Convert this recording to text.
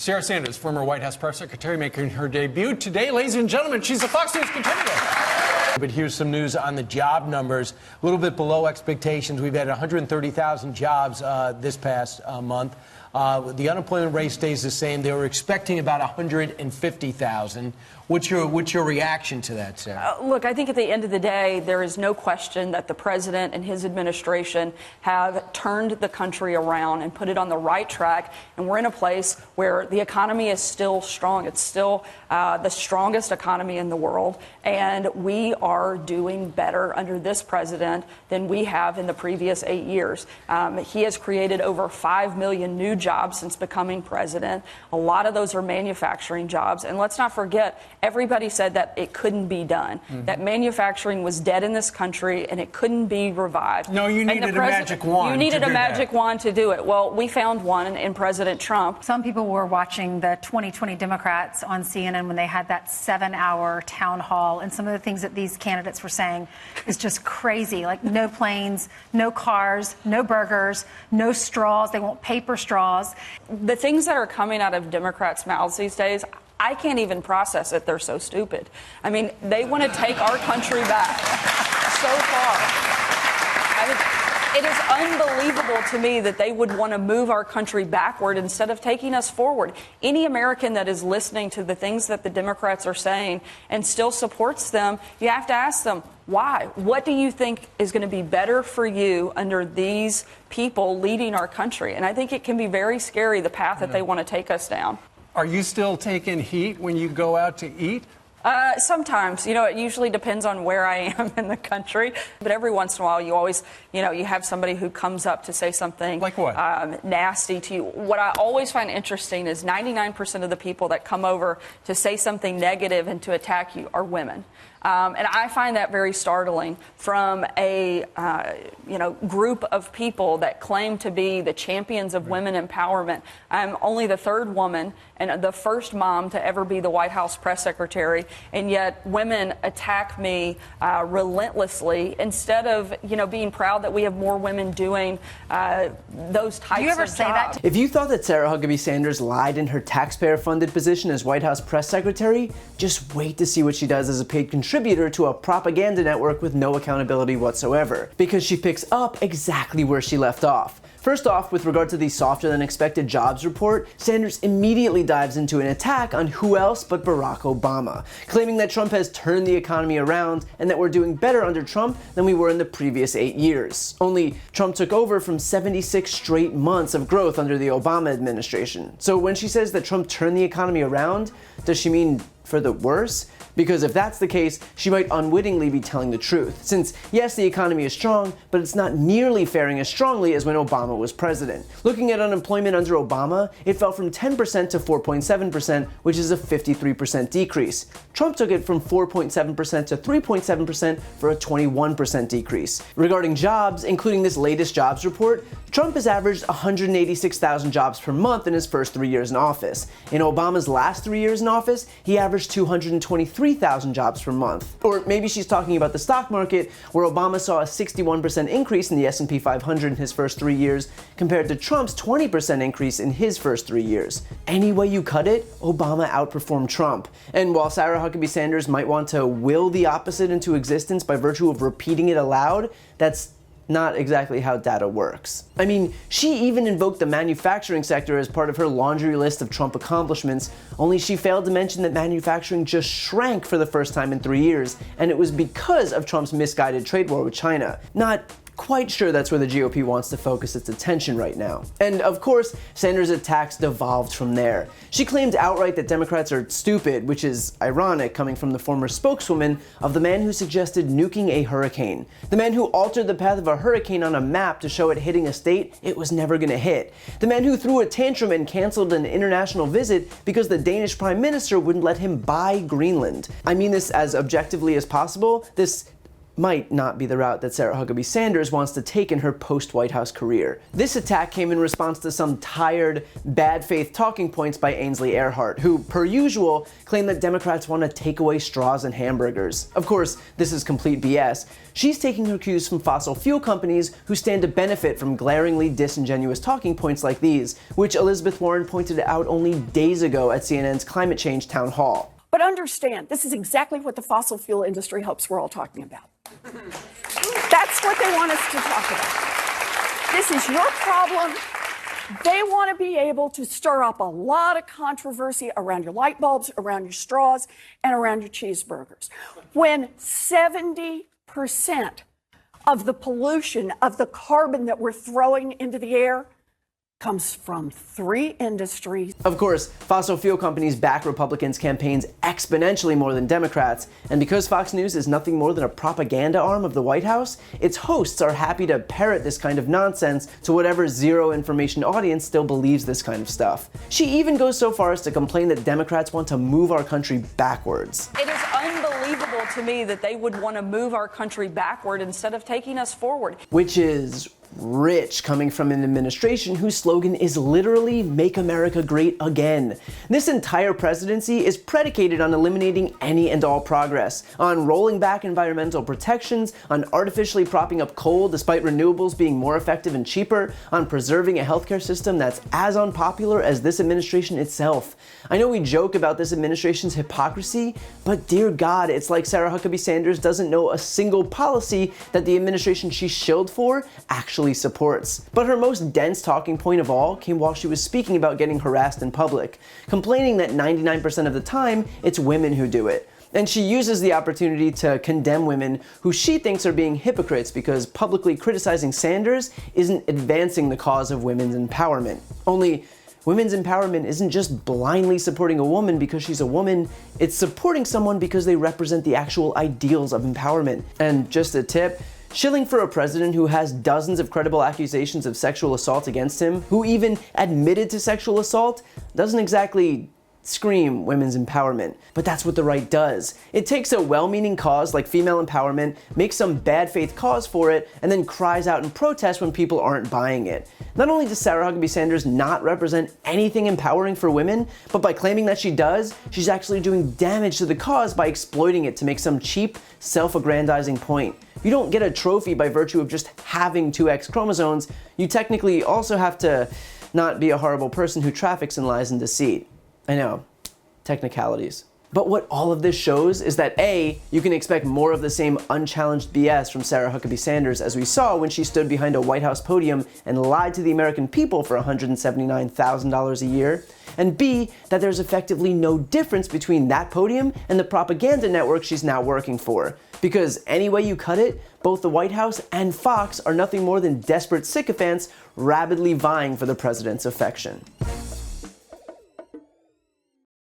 Sarah Sanders, former White House press secretary, making her debut today. Ladies and gentlemen, she's a Fox News contributor. But here's some news on the job numbers. A little bit below expectations. We've had 130,000 jobs this past month. The unemployment rate stays the same. They were expecting about 150,000. What's your reaction to that, Sarah? Look, I think at the end of the day, there is no question that the president and his administration have turned the country around and put it on the right track. And we're in a place where the economy is still strong. It's still the strongest economy in the world. And we are doing better under this president than we have in the previous 8 years. He has created over 5 million new jobs since becoming president. A lot of those are manufacturing jobs. And let's not forget, everybody said that it couldn't be done, that manufacturing was dead in this country and it couldn't be revived. No, you needed a magic wand. You needed a magic wand to do it. Well, we found one in President Trump. Some people were watching the 2020 Democrats on CNN when they had that 7-hour town hall, and some of the things that these candidates were saying is just crazy. Like no planes, no cars, no burgers, no straws. They want paper straws. The things that are coming out of Democrats' mouths these days, I can't even process it. They're so stupid. I mean, they want to take our country back so far. It is unbelievable to me that they would want to move our country backward instead of taking us forward. Any American that is listening to the things that the Democrats are saying and still supports them, you have to ask them, why? What do you think is going to be better for you under these people leading our country? And I think it can be very scary, the path that they want to take us down. Are you still taking heat when you go out to eat? Sometimes, it usually depends on where I am in the country. But every once in a while, you always, you have somebody who comes up to say something like what? Nasty to you. What I always find interesting is 99% of the people that come over to say something negative and to attack you are women. And I find that very startling from a, group of people that claim to be the champions of women empowerment. I'm only the third woman and the first mom to ever be the White House press secretary, and yet women attack me relentlessly instead of, being proud that we have more women doing those types of jobs. Do you ever say that? If you thought that Sarah Huckabee Sanders lied in her taxpayer-funded position as White House press secretary, just wait to see what she does as a paid contributor to a propaganda network with no accountability whatsoever, because she picks up exactly where she left off. First off, with regard to the softer-than-expected jobs report, Sanders immediately dives into an attack on who else but Barack Obama, claiming that Trump has turned the economy around and that we're doing better under Trump than we were in the previous 8 years. Only Trump took over from 76 straight months of growth under the Obama administration. So when she says that Trump turned the economy around, does she mean for the worse? Because if that's the case, she might unwittingly be telling the truth, since yes, the economy is strong, but it's not nearly faring as strongly as when Obama was president. Looking at unemployment under Obama, it fell from 10% to 4.7%, which is a 53% decrease. Trump took it from 4.7% to 3.7% for a 21% decrease. Regarding jobs, including this latest jobs report, Trump has averaged 186,000 jobs per month in his first 3 years in office. In Obama's last 3 years in office, he averaged 223,000 jobs per month. Or maybe she's talking about the stock market, where Obama saw a 61% increase in the S&P 500 in his first 3 years, compared to Trump's 20% increase in his first 3 years. Any way you cut it, Obama outperformed Trump. And while Sarah Huckabee Sanders might want to will the opposite into existence by virtue of repeating it aloud, that's not exactly how data works. I mean, she even invoked the manufacturing sector as part of her laundry list of Trump accomplishments, only she failed to mention that manufacturing just shrank for the first time in 3 years, and it was because of Trump's misguided trade war with China. Not quite sure that's where the GOP wants to focus its attention right now. And of course, Sanders' attacks devolved from there. She claimed outright that Democrats are stupid, which is ironic coming from the former spokeswoman of the man who suggested nuking a hurricane. The man who altered the path of a hurricane on a map to show it hitting a state it was never gonna hit. The man who threw a tantrum and canceled an international visit because the Danish Prime Minister wouldn't let him buy Greenland. I mean this as objectively as possible. This might not be the route that Sarah Huckabee Sanders wants to take in her post-White House career. This attack came in response to some tired, bad faith talking points by Ainsley Earhardt, who, per usual, claimed that Democrats want to take away straws and hamburgers. Of course, this is complete BS. She's taking her cues from fossil fuel companies who stand to benefit from glaringly disingenuous talking points like these, which Elizabeth Warren pointed out only days ago at CNN's climate change town hall. But understand, this is exactly what the fossil fuel industry hopes we're all talking about. That's what they want us to talk about. This is your problem. They want to be able to stir up a lot of controversy around your light bulbs, around your straws, and around your cheeseburgers. When 70% of the pollution, of the carbon that we're throwing into the air, comes from 3 industries. Of course, fossil fuel companies back Republicans' campaigns exponentially more than Democrats, and because Fox News is nothing more than a propaganda arm of the White House, its hosts are happy to parrot this kind of nonsense to whatever zero-information audience still believes this kind of stuff. She even goes so far as to complain that Democrats want to move our country backwards. It is unbelievable to me that they would want to move our country backward instead of taking us forward. Which is rich, coming from an administration whose slogan is literally "Make America Great Again." This entire presidency is predicated on eliminating any and all progress, on rolling back environmental protections, on artificially propping up coal despite renewables being more effective and cheaper, on preserving a healthcare system that's as unpopular as this administration itself. I know we joke about this administration's hypocrisy, but dear God, it's like Sarah Huckabee Sanders doesn't know a single policy that the administration she shilled for actually supports. But her most dense talking point of all came while she was speaking about getting harassed in public, complaining that 99% of the time it's women who do it. And she uses the opportunity to condemn women who she thinks are being hypocrites because publicly criticizing Sanders isn't advancing the cause of women's empowerment. Only, women's empowerment isn't just blindly supporting a woman because she's a woman, it's supporting someone because they represent the actual ideals of empowerment. And just a tip, shilling for a president who has dozens of credible accusations of sexual assault against him, who even admitted to sexual assault, doesn't exactly scream women's empowerment. But that's what the right does. It takes a well-meaning cause like female empowerment, makes some bad faith cause for it, and then cries out in protest when people aren't buying it. Not only does Sarah Huckabee Sanders not represent anything empowering for women, but by claiming that she does, she's actually doing damage to the cause by exploiting it to make some cheap, self-aggrandizing point. You don't get a trophy by virtue of just having 2 X chromosomes. You technically also have to not be a horrible person who traffics in lies and deceit. I know, technicalities. But what all of this shows is that A, you can expect more of the same unchallenged BS from Sarah Huckabee Sanders as we saw when she stood behind a White House podium and lied to the American people for $179,000 a year, and B, that there's effectively no difference between that podium and the propaganda network she's now working for. Because any way you cut it, both the White House and Fox are nothing more than desperate sycophants rabidly vying for the president's affection.